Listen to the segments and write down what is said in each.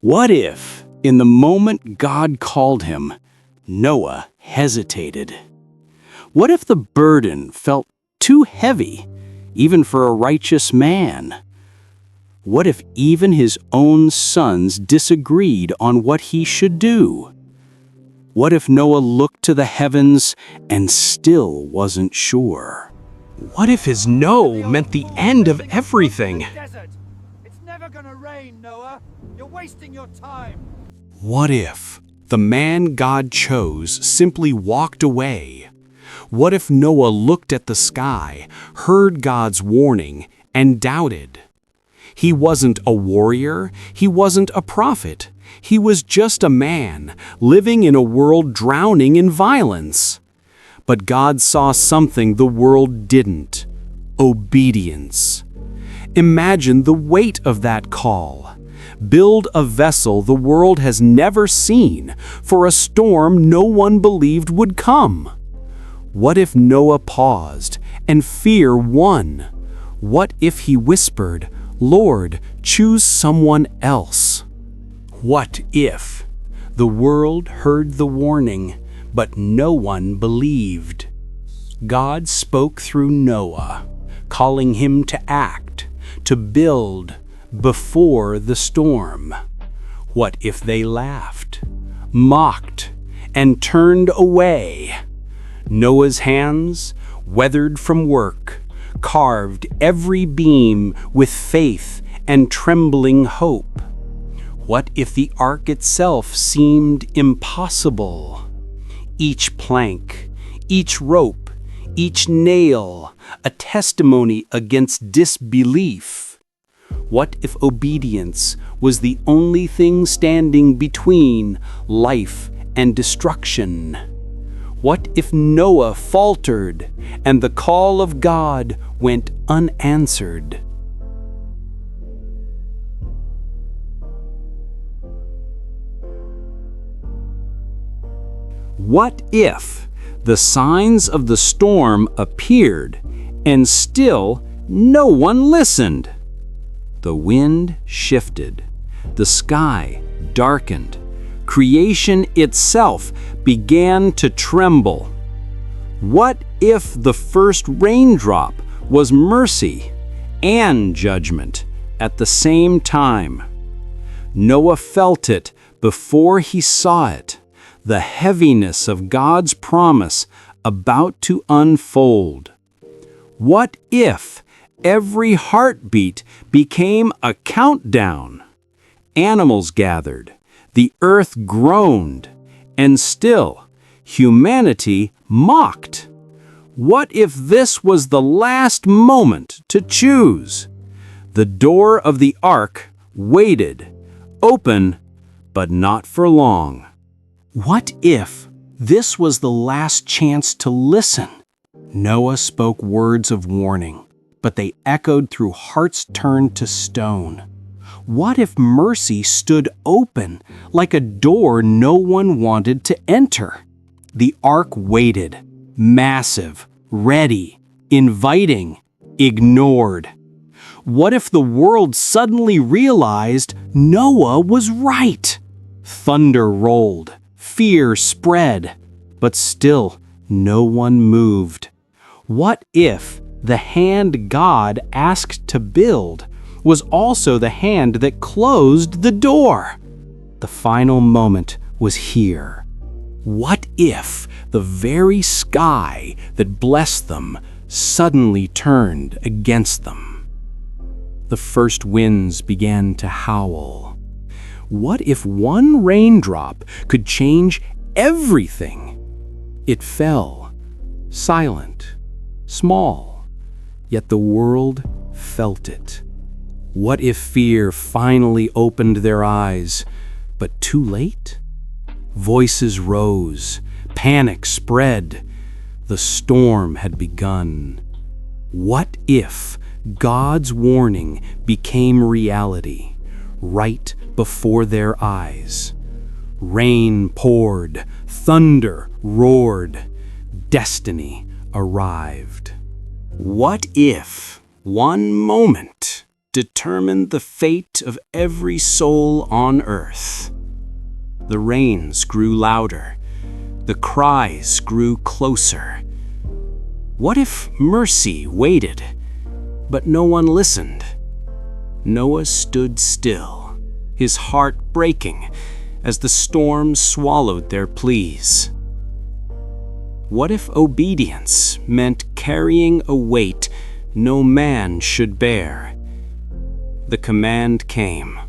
What if, in the moment God called him, Noah hesitated? What if the burden felt too heavy, even for a righteous man? What if even his own sons disagreed on what he should do? What if Noah looked to the heavens and still wasn't sure? What if his no meant the end of everything? It's never gonna rain, Noah. You're wasting your time. What if the man God chose simply walked away? What if Noah looked at the sky, heard God's warning, and doubted? He wasn't a warrior, he wasn't a prophet. He was just a man living in a world drowning in violence. But God saw something the world didn't: obedience. Imagine the weight of that call. Build a vessel the world has never seen for a storm no one believed would come. What if Noah paused and fear won? What if he whispered, "Lord, choose someone else"? What if the world heard the warning, but no one believed? God spoke through Noah, calling him to act, to build before the storm. What if they laughed, mocked, and turned away? Noah's hands, weathered from work, carved every beam with faith and trembling hope. What if the ark itself seemed impossible? Each plank, each rope, each nail, a testimony against disbelief. What if obedience was the only thing standing between life and destruction? What if Noah faltered and the call of God went unanswered? What if the signs of the storm appeared and still no one listened? The wind shifted, the sky darkened, creation itself began to tremble. What if the first raindrop was mercy and judgment at the same time? Noah felt it before he saw it, the heaviness of God's promise about to unfold. What if every heartbeat became a countdown? Animals gathered, the earth groaned, and still humanity mocked. What if this was the last moment to choose? The door of the ark waited, open, but not for long. What if this was the last chance to listen? Noah spoke words of warning, but they echoed through hearts turned to stone. What if mercy stood open like a door no one wanted to enter? The ark waited, massive, ready, inviting, ignored. What if the world suddenly realized Noah was right? Thunder rolled, fear spread, but still no one moved. What if the hand God asked to build was also the hand that closed the door? The final moment was here. What if the very sky that blessed them suddenly turned against them? The first winds began to howl. What if one raindrop could change everything? It fell, silent, small, yet the world felt it. What if fear finally opened their eyes, but too late? Voices rose, panic spread. The storm had begun. What if God's warning became reality, right before their eyes? Rain poured, thunder roared, destiny arrived. What if one moment determined the fate of every soul on earth. The rains grew louder. The cries grew closer. What if mercy waited, but no one listened? Noah stood still, his heart breaking as the storm swallowed their pleas. What if obedience meant carrying a weight no man should bear? The command came,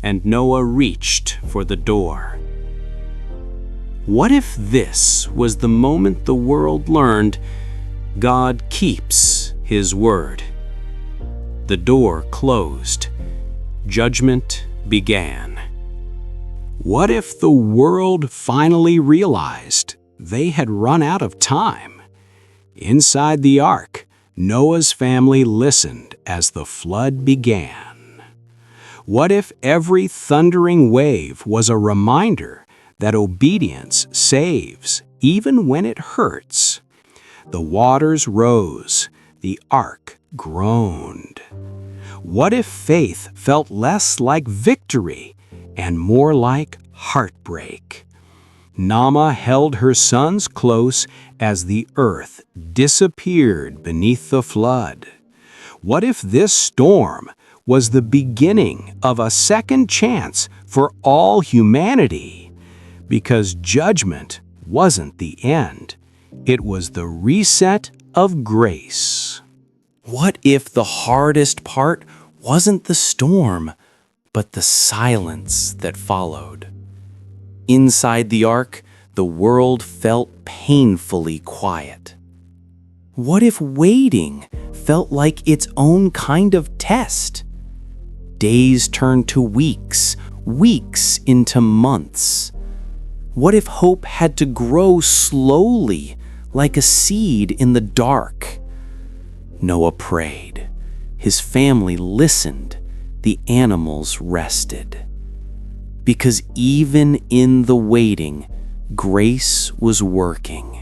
and Noah reached for the door. What if this was the moment the world learned God keeps His word? The door closed. Judgment began. What if the world finally realized they had run out of time? Inside the ark, Noah's family listened as the flood began. What if every thundering wave was a reminder that obedience saves even when it hurts? The waters rose, the ark groaned. What if faith felt less like victory and more like heartbreak? Naamah held her sons close as the earth disappeared beneath the flood. What if this storm was the beginning of a second chance for all humanity? Because judgment wasn't the end. It was the reset of grace. What if the hardest part wasn't the storm, but the silence that followed? Inside the ark, the world felt painfully quiet. What if waiting felt like its own kind of test? Days turned to weeks, weeks into months. What if hope had to grow slowly, like a seed in the dark? Noah prayed. His family listened. The animals rested. Because even in the waiting, grace was working.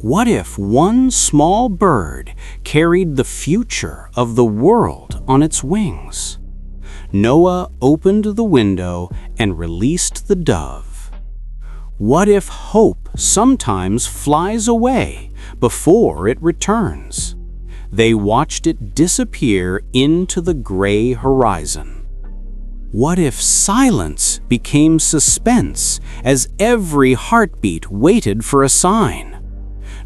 What if one small bird carried the future of the world on its wings? Noah opened the window and released the dove. What if hope sometimes flies away before it returns? They watched it disappear into the gray horizon. What if silence became suspense as every heartbeat waited for a sign?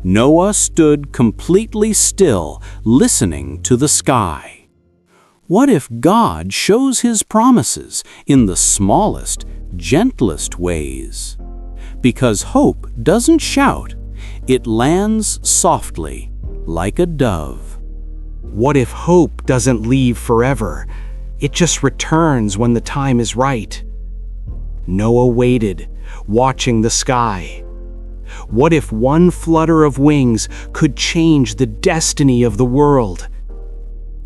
Noah stood completely still, listening to the sky. What if God shows His promises in the smallest, gentlest ways? Because hope doesn't shout, it lands softly, like a dove. What if hope doesn't leave forever? It just returns when the time is right. Noah waited, watching the sky. What if one flutter of wings could change the destiny of the world?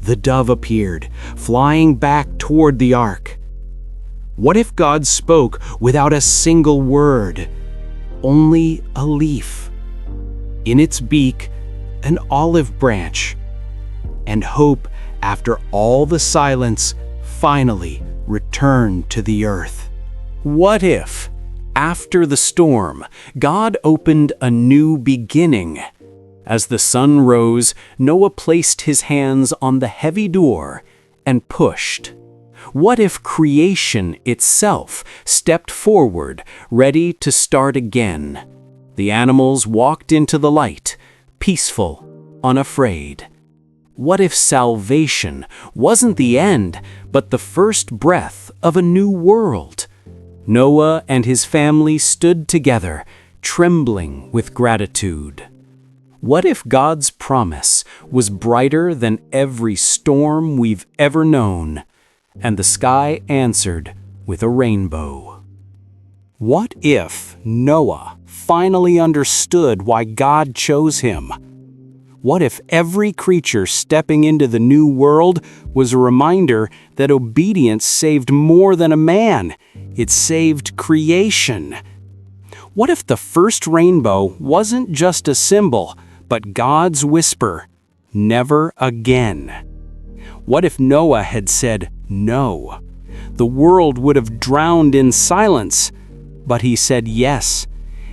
The dove appeared, flying back toward the ark. What if God spoke without a single word? Only a leaf. In its beak, an olive branch. And hope, after all the silence, finally returned to the earth. What if, after the storm, God opened a new beginning? As the sun rose, Noah placed his hands on the heavy door and pushed. What if creation itself stepped forward, ready to start again? The animals walked into the light, peaceful, unafraid. What if salvation wasn't the end, but the first breath of a new world? Noah and his family stood together, trembling with gratitude. What if God's promise was brighter than every storm we've ever known, and the sky answered with a rainbow? What if Noah finally understood why God chose him? What if every creature stepping into the new world was a reminder that obedience saved more than a man? It saved creation. What if the first rainbow wasn't just a symbol, but God's whisper, never again? What if Noah had said no? The world would have drowned in silence. But he said yes,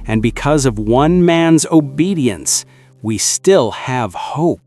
and because of one man's obedience, we still have hope.